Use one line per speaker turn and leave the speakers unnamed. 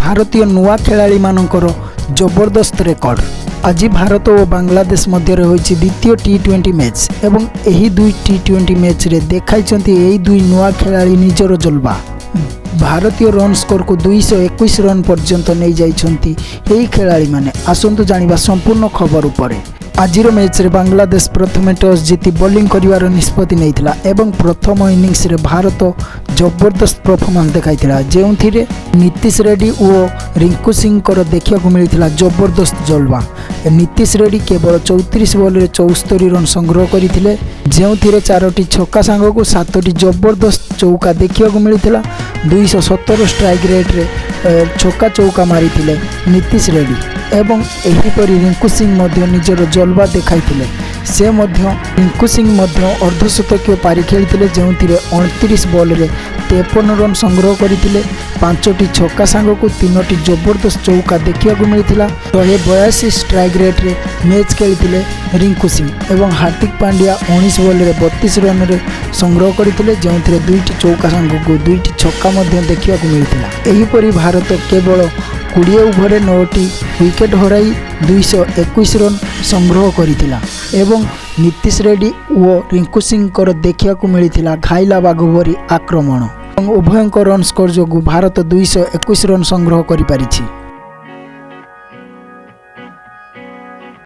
भारतीय नुआ खेलाड़ी मानकर जबरदस्त रेकर्ड। आज भारत और बांग्लादेश मध्य होइछि द्वितीय टी20 मैच एवं एही दुई टी20 मैच रे देखाइछन्ति एही दुई नुआ खेलाड़ी निजर जलवा। भारतीय रन स्कोर को 221 रन पर्यंत नहीं जाइछन्ति एही खेलाड़ी माने। आसंतु जानिबा संपूर्ण खबर उपरे। आजिर मैच रे बांग्लादेश प्रथम टॉस जीति बॉलिंग करिवार निष्पत्ति नैथिला एवं प्रथम इनिंग्स रे भारत जबरदस्त परफॉर्मेंस देखाइथिला, जेउथिरे नीतीश रेड्डी और रिंकू सिंह को देखा मिलता जबरदस्त जलवा। नीतीश रेड्डी केवल 34 बॉल रे 74 रन संग्रह करते, जो 4टी छक्का सांग को 7टी जबरदस्त चौका देखा मिलता। 217 स्ट्राइक रेट रे छक्का चौका मारी नीतीश रेड्डी एवं एहीपरी रिंकू सिंह मध्य निजर जलवा देखाइथिले। से मध्य रिंकू सिंह मध्य अर्धशतकीय पारी खेलते, जो 29 बॉल रे 53 रन संग्रह करते। 5टी छक्का सांग को 3टी जबरदस्त चौका देखा मिलता। 182 स्ट्राइक रेट रे मैच खेलते रिंकू सिंह एवं हार्दिक पांड्या 19 बॉल रे 32 रन रे संग्रह करते, जो 2टी चौका सांग को 2टी छक्का देखा मिलता। एहीपरी भारत केवल 20 ओभर 9टी विकेट हराई 221 रन संग्रह करथिला एवं नीतीश रेड्डी और रिंकू सिंह को देखा मिलता घाइला बाघ भरी आक्रमण। उभयों रन स्कोर जो भारत 221 रन संग्रह करि पारिछि।